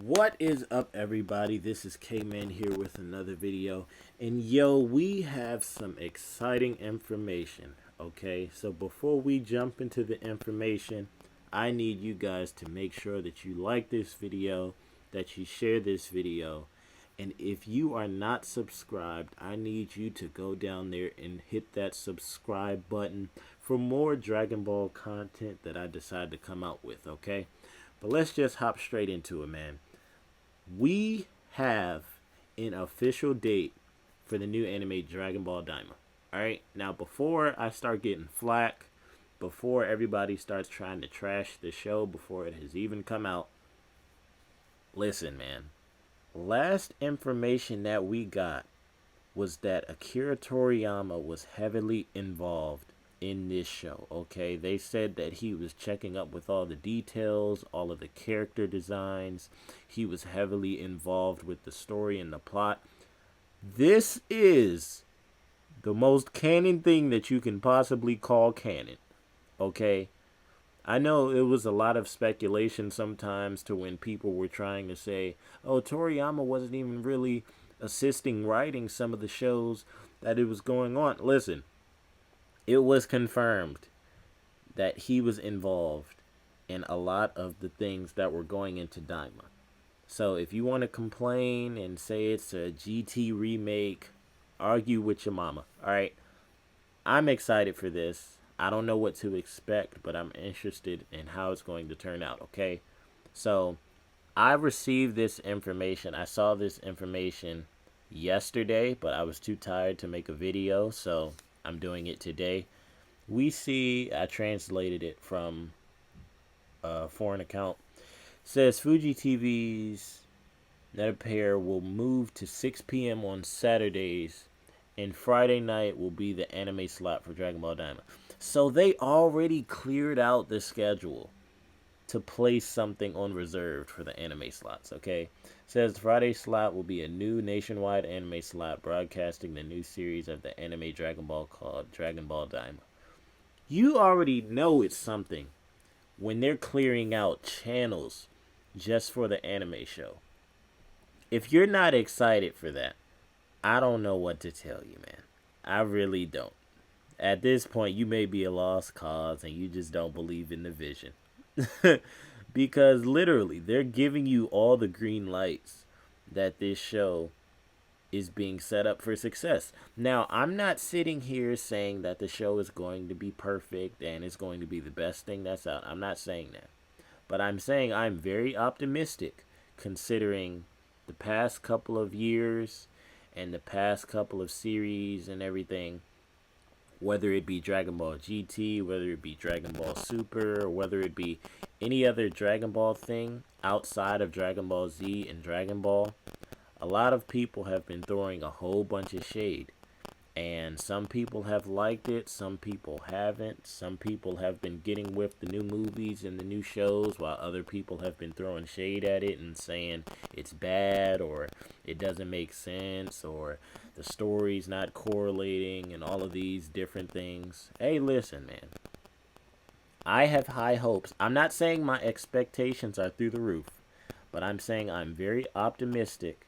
What is up, everybody? This is KMan here with another video. And yo, we have some exciting information. Okay, so before we jump into the information, I need you guys to make sure that you like this video, that you share this video. And if you are not subscribed, I need you to go down there and hit that subscribe button for more Dragon Ball content that I decide to come out with, okay? But let's just hop straight into it, man. We have an official date for the new anime Dragon Ball Daima. Alright, now before I start getting flack, before everybody starts trying to trash the show before it has even come out, listen, man. Last information that we got was that Akira Toriyama was heavily involved in this show. Okay, they said that he was checking up with all the details, all of the character designs. He was heavily involved with the story and the plot. This is the most canon thing that you can possibly call canon. Okay, I know it was a lot of speculation sometimes to when people were trying to say, oh, Toriyama wasn't even really assisting writing some of the shows that it was going on. Listen, it was confirmed that he was involved in a lot of the things that were going into Daima. So if you want to complain and say it's a GT remake, argue with your mama. Alright, I'm excited for this. I don't know what to expect, but I'm interested in how it's going to turn out, okay? So I received this information. I saw this information yesterday, but I was too tired to make a video, so I'm doing it today. We see, I translated it from a foreign account. It says Fuji TV's NetApair will move to 6 p.m. on Saturdays, and Friday night will be the anime slot for Dragon Ball Daima. So they already cleared out the schedule to place something on reserved for the anime slots, okay? It says Friday slot will be a new nationwide anime slot broadcasting the new series of the anime Dragon Ball called Dragon Ball Daima. You already know it's something when they're clearing out channels just for the anime show. If you're not excited for that, I don't know what to tell you, man. I really don't. At this point, you may be a lost cause and you just don't believe in the vision. Because literally, they're giving you all the green lights that this show is being set up for success. Now, I'm not sitting here saying that the show is going to be perfect and it's going to be the best thing that's out. I'm not saying that. But I'm saying I'm very optimistic considering the past couple of years and the past couple of series and everything. Whether it be Dragon Ball GT, whether it be Dragon Ball Super, or whether it be any other Dragon Ball thing outside of Dragon Ball Z and Dragon Ball, a lot of people have been throwing a whole bunch of shade. And some people have liked it, some people haven't. Some people have been getting with the new movies and the new shows, while other people have been throwing shade at it and saying it's bad or it doesn't make sense or the story's not correlating and all of these different things. Hey, listen, man. I have high hopes. I'm not saying my expectations are through the roof, but I'm saying I'm very optimistic.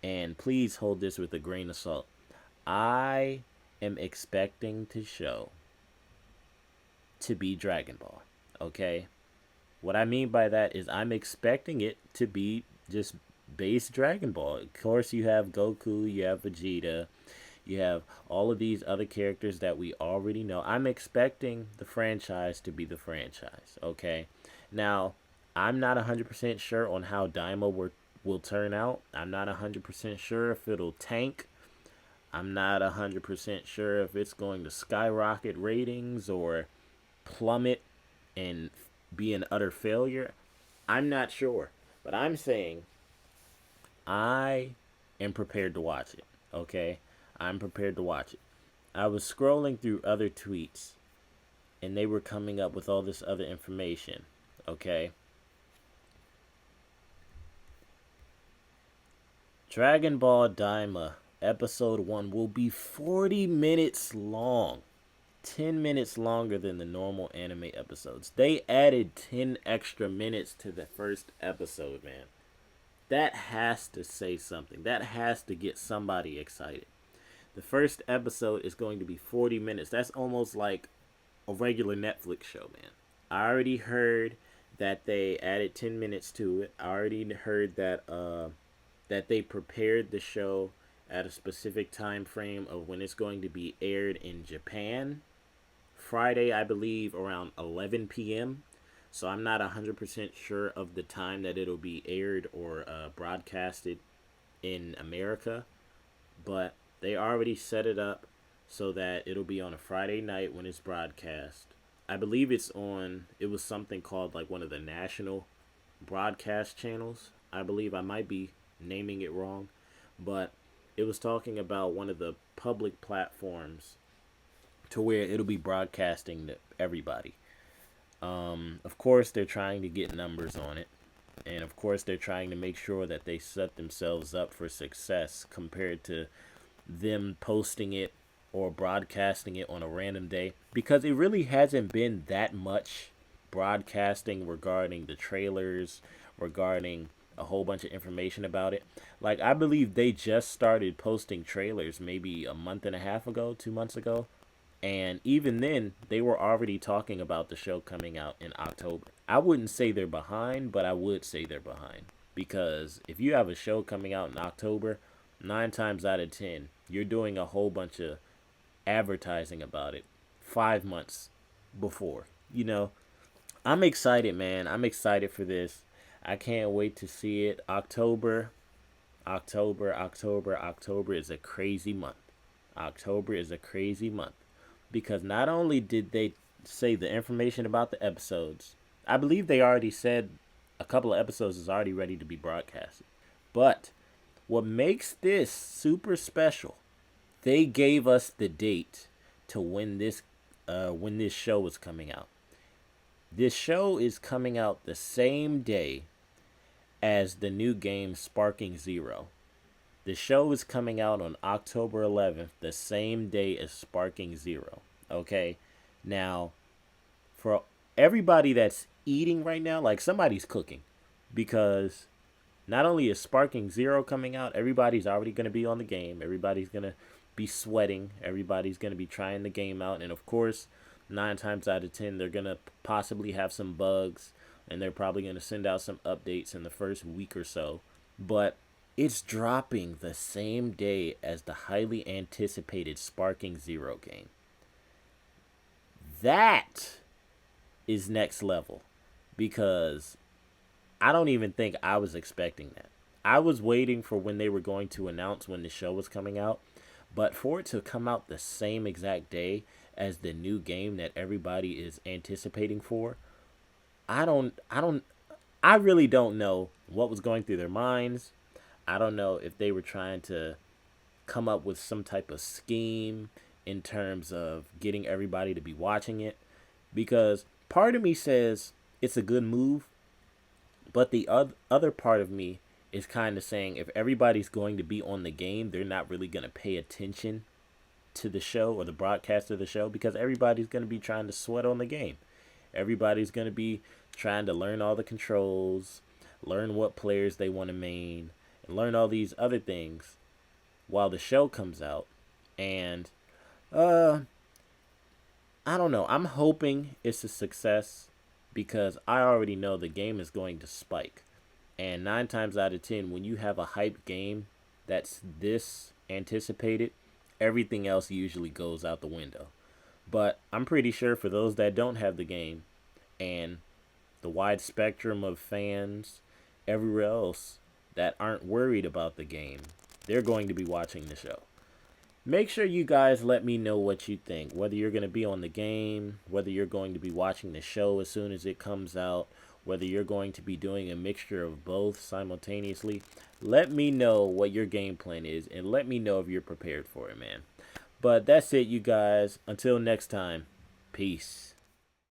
And please hold this with a grain of salt. I am expecting the show to be Dragon Ball, okay? What I mean by that is I'm expecting it to be just base Dragon Ball. Of course, you have Goku, you have Vegeta, you have all of these other characters that we already know. I'm expecting the franchise to be the franchise, okay? Now, I'm not 100% sure on how Daima will turn out. I'm not 100% sure if it'll tank. I'm not 100% sure if it's going to skyrocket ratings or plummet and be an utter failure. I'm not sure. But I'm saying I am prepared to watch it. Okay? I'm prepared to watch it. I was scrolling through other tweets and they were coming up with all this other information. Okay? Dragon Ball Daima Episode 1 will be 40 minutes long. 10 minutes longer than the normal anime episodes. They added 10 extra minutes to the first episode, man. That has to say something. That has to get somebody excited. The first episode is going to be 40 minutes. That's almost like a regular Netflix show, man. I already heard that they added 10 minutes to it. I already heard that they prepared the show at a specific time frame of when it's going to be aired in Japan. Friday, I believe, around 11 p.m. So I'm not 100% sure of the time that it'll be aired or broadcasted in America, but they already set it up so that it'll be on a Friday night when it's broadcast. I believe it was something called like one of the national broadcast channels. I believe I might be naming it wrong, but it was talking about one of the public platforms to where it'll be broadcasting to everybody. Of course, they're trying to get numbers on it. And of course, they're trying to make sure that they set themselves up for success compared to them posting it or broadcasting it on a random day. Because it really hasn't been that much broadcasting regarding the trailers, regarding a whole bunch of information about it. Like, I believe they just started posting trailers maybe a month and a half ago, 2 months ago. And even then, they were already talking about the show coming out in October. I wouldn't say they're behind, but I would say they're behind. Because if you have a show coming out in October, 9 times out of 10, you're doing a whole bunch of advertising about it 5 months before. I'm excited, man. I'm excited for this. I can't wait to see it. October is a crazy month. October is a crazy month. Because not only did they say the information about the episodes, I believe they already said a couple of episodes is already ready to be broadcasted. But what makes this super special, they gave us the date to when this show is coming out. This show is coming out the same day as the new game Sparking Zero. The show is coming out on October 11th, the same day as Sparking Zero. Okay? Now, for everybody that's eating right now, like somebody's cooking. Because not only is Sparking Zero coming out, everybody's already going to be on the game. Everybody's going to be sweating. Everybody's going to be trying the game out. And of course, 9 times out of 10, they're going to possibly have some bugs. And they're probably going to send out some updates in the first week or so. But it's dropping the same day as the highly anticipated Sparking Zero game. That is next level, because I don't even think I was expecting that. I was waiting for when they were going to announce when the show was coming out, but for it to come out the same exact day as the new game that everybody is anticipating for, I really don't know what was going through their minds. I don't know if they were trying to come up with some type of scheme in terms of getting everybody to be watching it. Because part of me says it's a good move, but the other part of me is kind of saying if everybody's going to be on the game, they're not really going to pay attention to the show or the broadcast of the show, because everybody's going to be trying to sweat on the game. Everybody's going to be trying to learn all the controls, learn what players they want to main, and learn all these other things while the show comes out. And I don't know. I'm hoping it's a success, because I already know the game is going to spike. And 9 times out of 10, when you have a hype game that's this anticipated, everything else usually goes out the window. But I'm pretty sure for those that don't have the game and the wide spectrum of fans everywhere else that aren't worried about the game, they're going to be watching the show. Make sure you guys let me know what you think, whether you're going to be on the game, whether you're going to be watching the show as soon as it comes out, whether you're going to be doing a mixture of both simultaneously. Let me know what your game plan is, and let me know if you're prepared for it, man. But that's it, you guys. Until next time, peace.